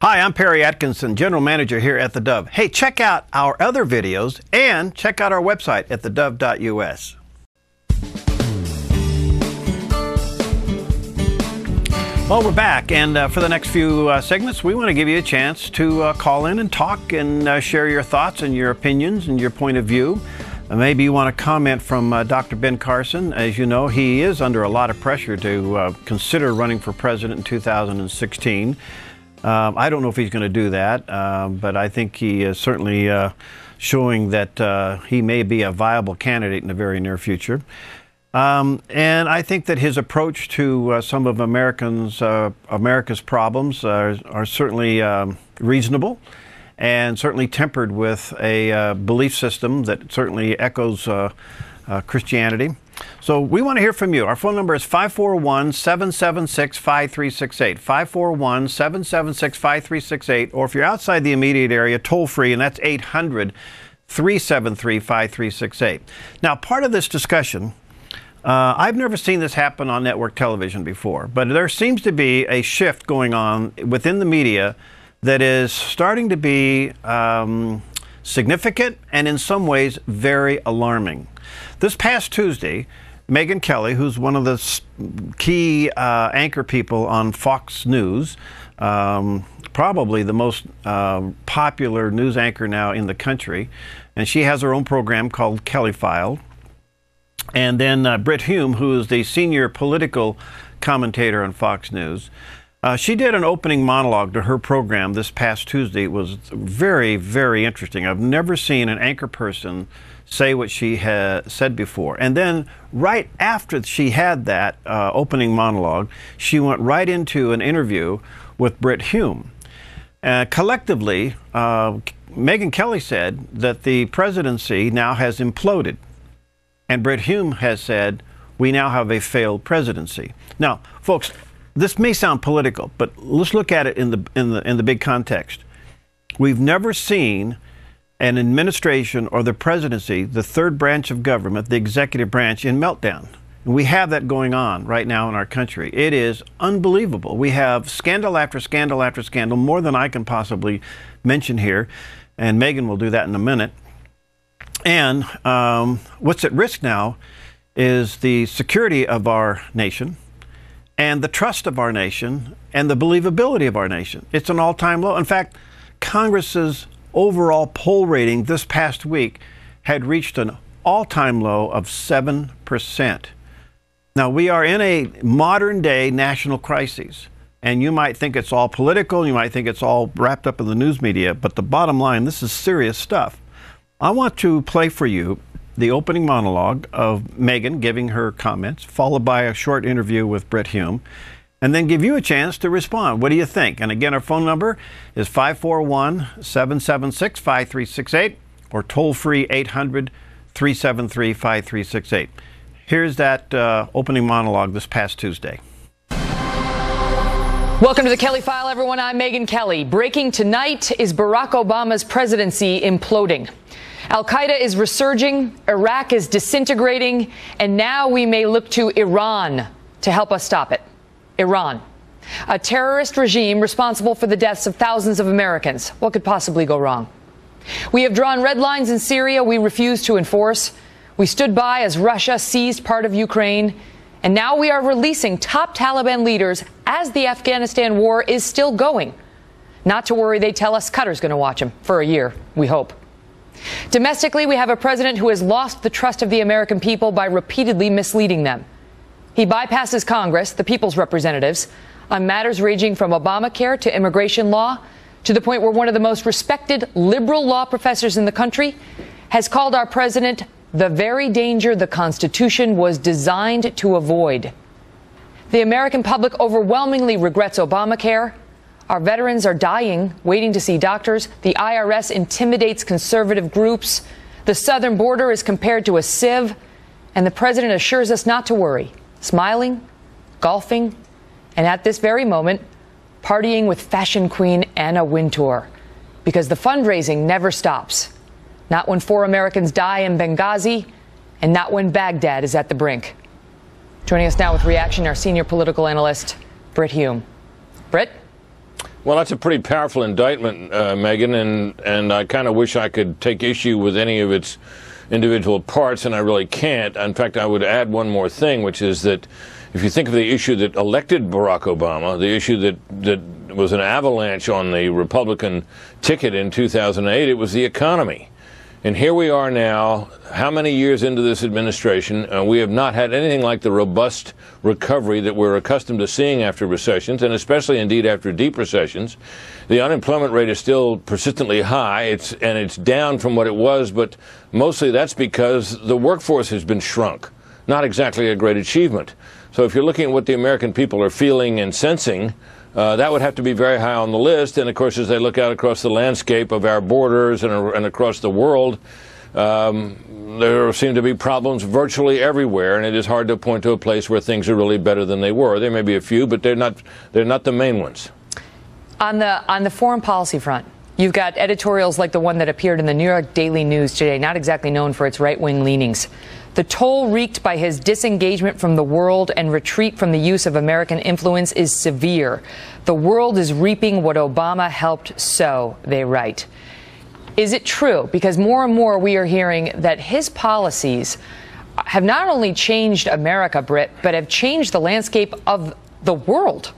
Hi, I'm Perry Atkinson, General Manager here at theDove. Hey, check out our other videos and check out our website at theDove.us. Well, we're back, and for the next few segments, we want to give you a chance to call in and talk and share your thoughts and your opinions and your point of view. Maybe you want to comment from Dr. Ben Carson. As you know, he is under a lot of pressure to consider running for president in 2016. I don't know if he's going to do that, but I think he is certainly showing that he may be a viable candidate in the very near future. And I think that his approach to some of America's problems are certainly reasonable and certainly tempered with a belief system that certainly echoes Christianity. So we want to hear from you. Our phone number is 541-776-5368, 541-776-5368, or if you're outside the immediate area, toll free, and that's 800-373-5368. Now, part of this discussion, I've never seen this happen on network television before, but there seems to be a shift going on within the media that is starting to be significant and in some ways very alarming. This past Tuesday, Megyn Kelly, who's one of the key anchor people on Fox News, probably the most popular news anchor now in the country, and she has her own program called Kelly File. And then Brit Hume, who is the senior political commentator on Fox News, she did an opening monologue to her program this past Tuesday. It was very, very interesting. I've never seen an anchor person say what she had said before. And then right after she had that opening monologue, she went right into an interview with Brit Hume. Collectively, Megyn Kelly said that the presidency now has imploded. And Brit Hume has said, we now have a failed presidency. Now, folks, this may sound political, but let's look at it in the big context. We've never seen an administration or the presidency, the third branch of government, the executive branch, in meltdown. And we have that going on right now in our country. It is unbelievable. We have scandal after scandal after scandal, more than I can possibly mention here, and Megyn will do that in a minute. And what's at risk now is the security of our nation and the trust of our nation and the believability of our nation. It's an all-time low. In fact, Congress's overall poll rating this past week had reached an all-time low of 7%. Now, we are in a modern-day national crisis, and you might think it's all political, you might think it's all wrapped up in the news media, but the bottom line, this is serious stuff. I want to play for you the opening monologue of Megyn giving her comments, followed by a short interview with Brit Hume, and then give you a chance to respond. What do you think? And again, our phone number is 541-776-5368 or toll-free 800-373-5368. Here's that opening monologue this past Tuesday. Welcome to the Kelly File, everyone. I'm Megyn Kelly. Breaking tonight, is Barack Obama's presidency imploding? Al-Qaeda is resurging, Iraq is disintegrating, and now we may look to Iran to help us stop it. Iran, a terrorist regime responsible for the deaths of thousands of Americans. What could possibly go wrong? We have drawn red lines in Syria we refuse to enforce. We stood by as Russia seized part of Ukraine. And now we are releasing top Taliban leaders as the Afghanistan war is still going. Not to worry, they tell us Qatar's going to watch them for a year, we hope. Domestically, we have a president who has lost the trust of the American people by repeatedly misleading them. He bypasses Congress, the people's representatives, on matters ranging from Obamacare to immigration law, to the point where one of the most respected liberal law professors in the country has called our president the very danger the Constitution was designed to avoid. The American public overwhelmingly regrets Obamacare. Our veterans are dying, waiting to see doctors. The IRS intimidates conservative groups. The southern border is compared to a sieve. And the president assures us not to worry, smiling, golfing, and at this very moment, partying with fashion queen Anna Wintour. Because the fundraising never stops. Not when 4 Americans die in Benghazi, and not when Baghdad is at the brink. Joining us now with reaction, our senior political analyst, Brit Hume. Brit? Well, that's a pretty powerful indictment, Megan, and I kind of wish I could take issue with any of its individual parts, and I really can't. In fact, I would add one more thing, which is that if you think of the issue that elected Barack Obama, the issue that was an avalanche on the Republican ticket in 2008, it was the economy. And here we are now, how many years into this administration, we have not had anything like the robust recovery that we're accustomed to seeing after recessions, and especially indeed after deep recessions. The unemployment rate is still persistently high, and it's down from what it was, but mostly that's because the workforce has been shrunk. Not exactly a great achievement. So if you're looking at what the American people are feeling and sensing, that would have to be very high on the list. And, of course, as they look out across the landscape of our borders and across the world, there seem to be problems virtually everywhere, and it is hard to point to a place where things are really better than they were. There may be a few, but they're not the main ones. On the foreign policy front, you've got editorials like the one that appeared in the New York Daily News today, not exactly known for its right-wing leanings. The toll wreaked by his disengagement from the world and retreat from the use of American influence is severe. The world is reaping what Obama helped sow, they write. Is it true? Because more and more we are hearing that his policies have not only changed America, Britt, but have changed the landscape of the world.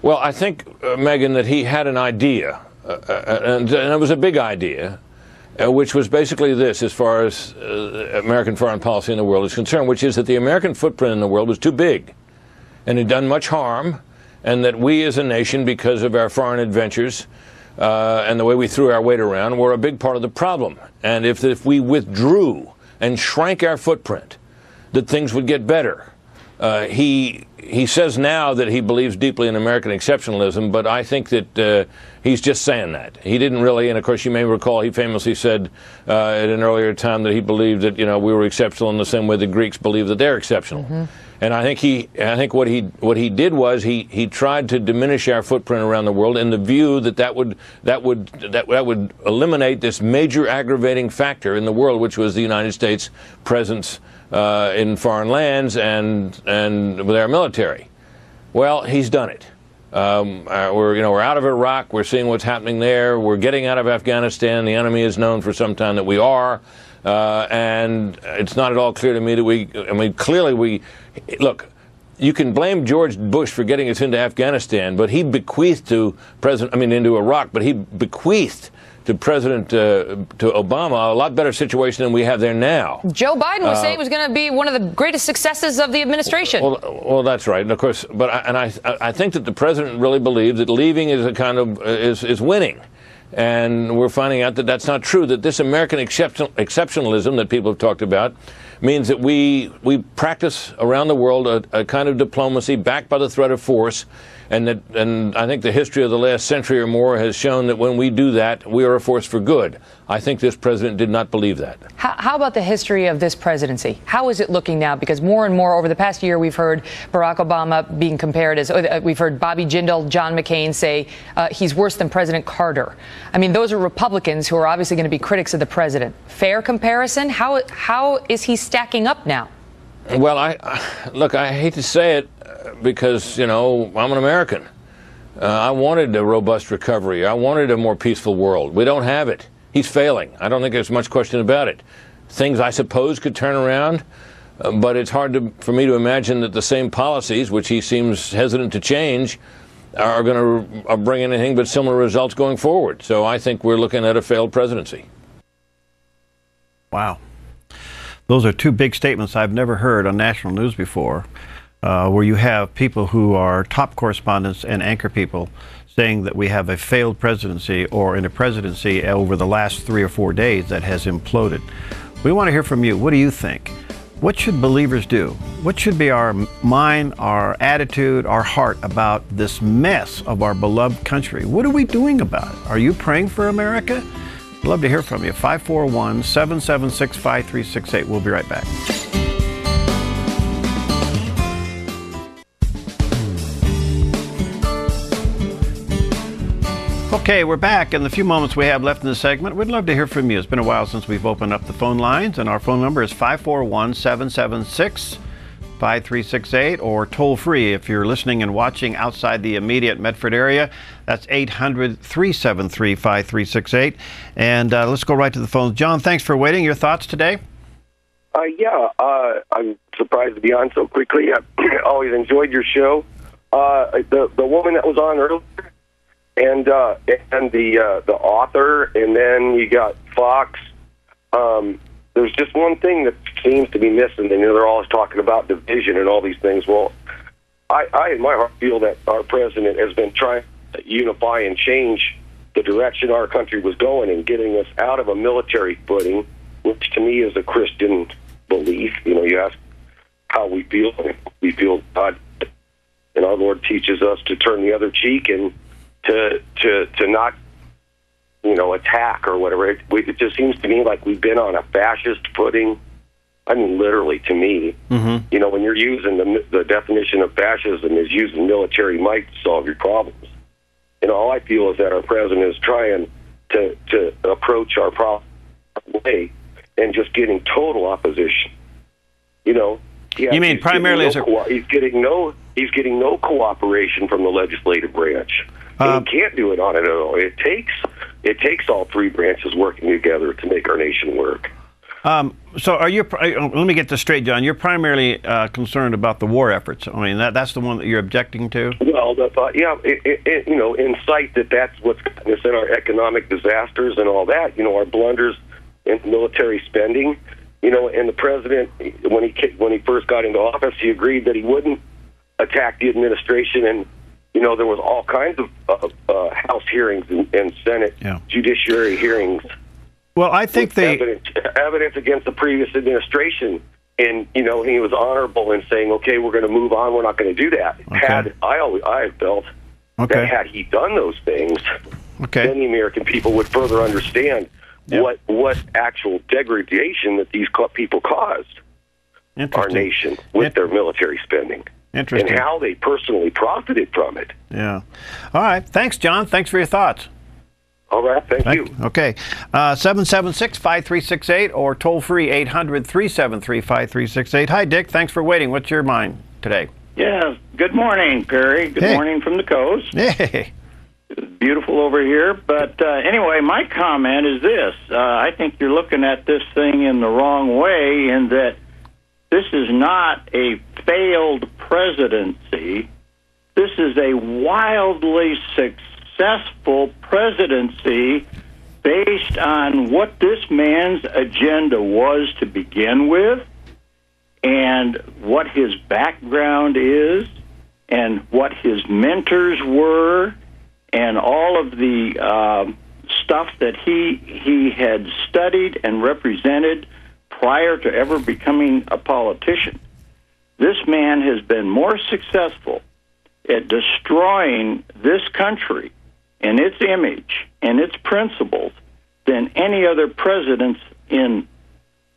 Well, I think, Megan, that he had an idea, and it was a big idea, which was basically this, as far as American foreign policy in the world is concerned, which is that the American footprint in the world was too big and had done much harm, and that we as a nation, because of our foreign adventures and the way we threw our weight around, were a big part of the problem. And if we withdrew and shrank our footprint, that things would get better. He says now that he believes deeply in American exceptionalism, but I think that he's just saying that. He didn't really, and of course you may recall he famously said at an earlier time that he believed that, you know, we were exceptional in the same way the Greeks believe that they're exceptional. Mm-hmm. And I think what he did was he tried to diminish our footprint around the world in the view that would eliminate this major aggravating factor in the world, which was the United States presence in foreign lands and with our military. Well, he's done it. We're out of Iraq. We're seeing what's happening there. We're getting out of Afghanistan. The enemy is known for some time that we are, and it's not at all clear to me that clearly look. You can blame George Bush for getting us into Afghanistan, but he bequeathed into Iraq, but he bequeathed to Obama a lot better situation than we have there now. Joe Biden was saying it was going to be one of the greatest successes of the administration. Well, that's right, and of course, I think that the president really believed that leaving is is winning, and we're finding out that that's not true. That this American exceptionalism that people have talked about means that we practice around the world a kind of diplomacy backed by the threat of force. And I think the history of the last century or more has shown that when we do that, we are a force for good. I think this president did not believe that. How about the history of this presidency? How is it looking now? Because more and more over the past year, we've heard Barack Obama being compared as, we've heard Bobby Jindal, John McCain say he's worse than President Carter. I mean, those are Republicans who are obviously going to be critics of the president. Fair comparison? How is he stacking up now? Well, I hate to say it because, you know, I'm an American. I wanted a robust recovery. I wanted a more peaceful world. We don't have it. He's failing. I don't think there's much question about it. Things, I suppose, could turn around, but it's hard for me to imagine that the same policies, which he seems hesitant to change, are going to bring anything but similar results going forward. So I think we're looking at a failed presidency. Wow. Those are two big statements I've never heard on national news before, where you have people who are top correspondents and anchor people saying that we have a failed presidency or in a presidency over the last 3 or 4 days that has imploded. We want to hear from you. What do you think? What should believers do? What should be our mind, our attitude, our heart about this mess of our beloved country? What are we doing about it? Are you praying for America? I'd love to hear from you. 541-776-5368. We'll be right back. Okay, we're back. In the few moments we have left in the segment, we'd love to hear from you. It's been a while since we've opened up the phone lines, and our phone number is 541-776-5368. 5368, or toll free if you're listening and watching outside the immediate Medford area. That's 800-373-5368. And let's go right to the phones. John, thanks for waiting. Your thoughts today? I'm surprised to be on so quickly. I always enjoyed your show. The woman that was on earlier, and the author, and then you got Fox. There's just one thing that seems to be missing, and they're always talking about division and all these things. Well, I in my heart feel that our president has been trying to unify and change the direction our country was going and getting us out of a military footing, which to me is a Christian belief. You know, you ask how we feel God and our Lord teaches us to turn the other cheek and to not, attack or whatever. It just seems to me like we've been on a fascist footing. I mean, literally, to me. Mm-hmm. When you're using the definition of fascism is using military might to solve your problems. All I feel is that our president is trying to approach our problem way and just getting total opposition. You mean primarily he's getting no cooperation from the legislative branch. He can't do it on it at all. It takes all three branches working together to make our nation work. So let me get this straight, John. You're primarily concerned about the war efforts. I mean, that's the one that you're objecting to? Well, in sight that's what's gotten us in our economic disasters and all that, our blunders in military spending, and the president, when he first got into office, he agreed that he wouldn't attack the administration, and there was all kinds of House hearings and Senate judiciary hearings. Well, I think evidence against the previous administration, and he was honorable in saying, "Okay, we're going to move on. We're not going to do that." Okay. I felt that had he done those things, then the American people would further understand what actual degradation that these people caused our nation with their military spending. Interesting. And how they personally profited from it. Yeah. All right. Thanks, John. Thanks for your thoughts. All right. Thank you. Okay. 776-5368 or toll free 800-373-5368. Hi, Dick. Thanks for waiting. What's your mind today? Yeah. Good morning, Perry. Good morning from the coast. Hey. It's beautiful over here. But anyway, my comment is this. I think you're looking at this thing in the wrong way in that this is not a failed presidency. This is a wildly successful presidency based on what this man's agenda was to begin with and what his background is and what his mentors were and all of the stuff that he had studied and represented prior to ever becoming a politician. This man has been more successful at destroying this country and its image and its principles than any other presidents in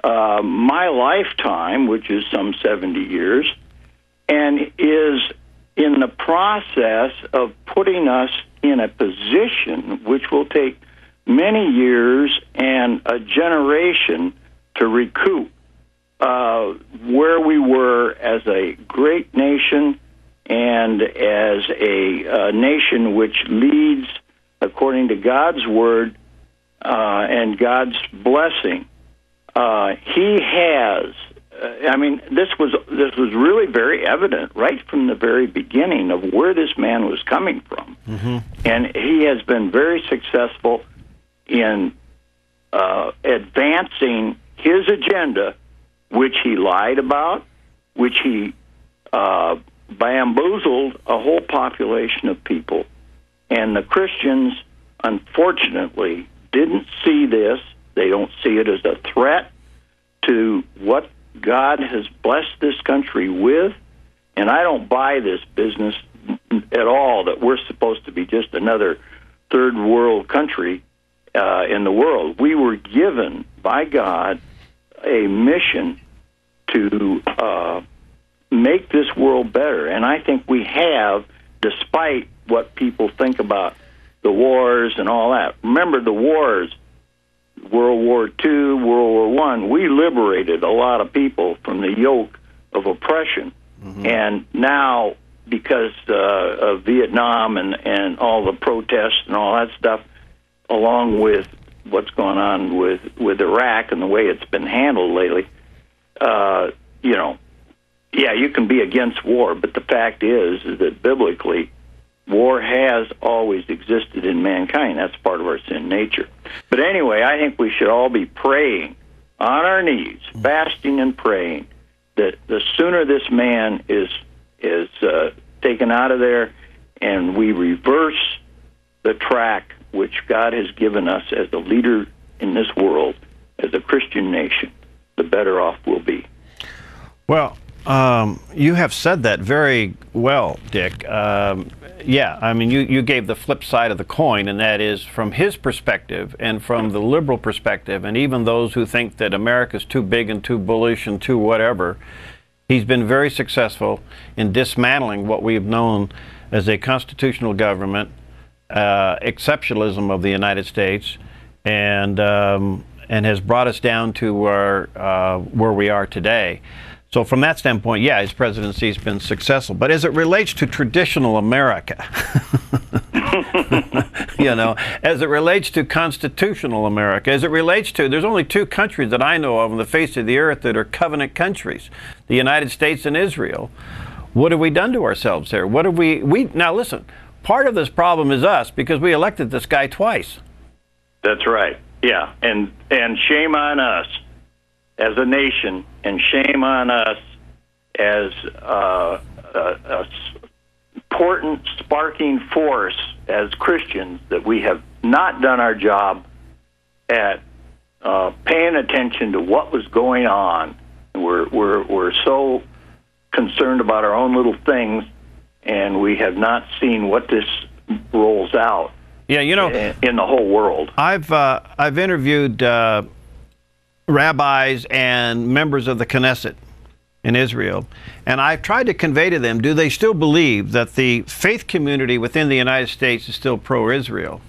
my lifetime, which is some 70 years, and is in the process of putting us in a position which will take many years and a generation to recoup where we were as a great nation and as a nation which leads according to God's word and God's blessing. He has. This was really very evident right from the very beginning of where this man was coming from, and he has been very successful in advancing his agenda, which he lied about, which he bamboozled a whole population of people. And the Christians, unfortunately, didn't see this. They don't see it as a threat to what God has blessed this country with. And I don't buy this business at all that we're supposed to be just another third world country in the world. We were given by God a mission to make this world better. And I think we have, despite what people think about the wars and all that. Remember the wars, World War II, World War I, we liberated a lot of people from the yoke of oppression. And now, because of Vietnam and all the protests and all that stuff, along with what's going on with Iraq and the way it's been handled lately, yeah, you can be against war, but the fact is that biblically, war has always existed in mankind. That's part of our sin nature. But anyway, I think we should all be praying on our knees, fasting and praying, that the sooner this man is taken out of there and we reverse the track which God has given us as a leader in this world, as a Christian nation, the better off we'll be. Well, you have said that very well, Dick. Yeah, I mean, you gave the flip side of the coin, and that is from his perspective and from the liberal perspective, and even those who think that America's too big and too bullish and too whatever, he's been very successful in dismantling what we've known as a constitutional government, exceptionalism of the United States, and has brought us down to where we are today. So from that standpoint, yeah, his presidency has been successful. But as it relates to traditional America, as it relates to constitutional America, as it relates to, there's only two countries that I know of on the face of the earth that are covenant countries, the United States and Israel. What have we done to ourselves there? What have we now listen, part of this problem is us because we elected this guy twice. That's right. Yeah, and shame on us as a nation, and shame on us as a important sparking force as Christians that we have not done our job at paying attention to what was going on. We're so concerned about our own little things, and we have not seen what this rolls out. Yeah, in the whole world. I've interviewed rabbis and members of the Knesset in Israel, and I've tried to convey to them, do they still believe that the faith community within the United States is still pro-Israel?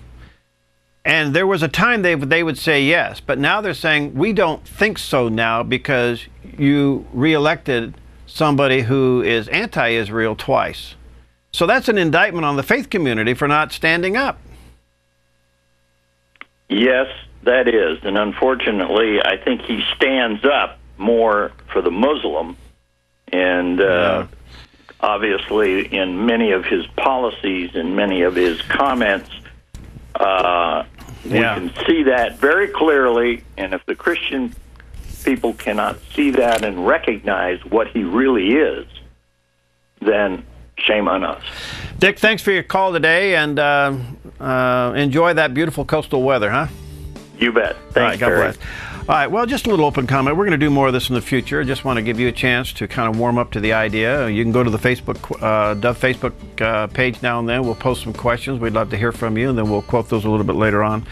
And there was a time they would say yes, but now they're saying, we don't think so now because you re-elected somebody who is anti-Israel twice. So that's an indictment on the faith community for not standing up. Yes, that is, and unfortunately, I think he stands up more for the Muslim, and obviously in many of his policies and many of his comments, we can see that very clearly, and if the Christian people cannot see that and recognize what he really is, then shame on us. Dick, thanks for your call today, and enjoy that beautiful coastal weather, huh? You bet. Thanks, all right, God bless. All right, well, just a little open comment. We're going to do more of this in the future. I just want to give you a chance to kind of warm up to the idea. You can go to the Facebook, Dove Facebook page now and then. We'll post some questions. We'd love to hear from you, and then we'll quote those a little bit later on.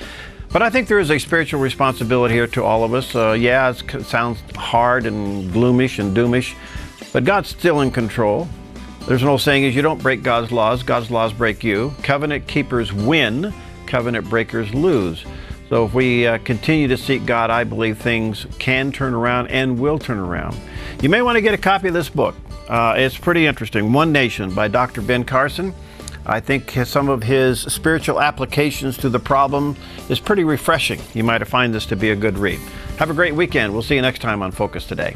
But I think there is a spiritual responsibility here to all of us. Yeah, it sounds hard and gloomish and doomish, but God's still in control. There's an old saying is you don't break God's laws break you. Covenant keepers win, covenant breakers lose. So if we continue to seek God, I believe things can turn around and will turn around. You may want to get a copy of this book. It's pretty interesting, One Nation by Dr. Ben Carson. I think some of his spiritual applications to the problem is pretty refreshing. You might find this to be a good read. Have a great weekend. We'll see you next time on Focus Today.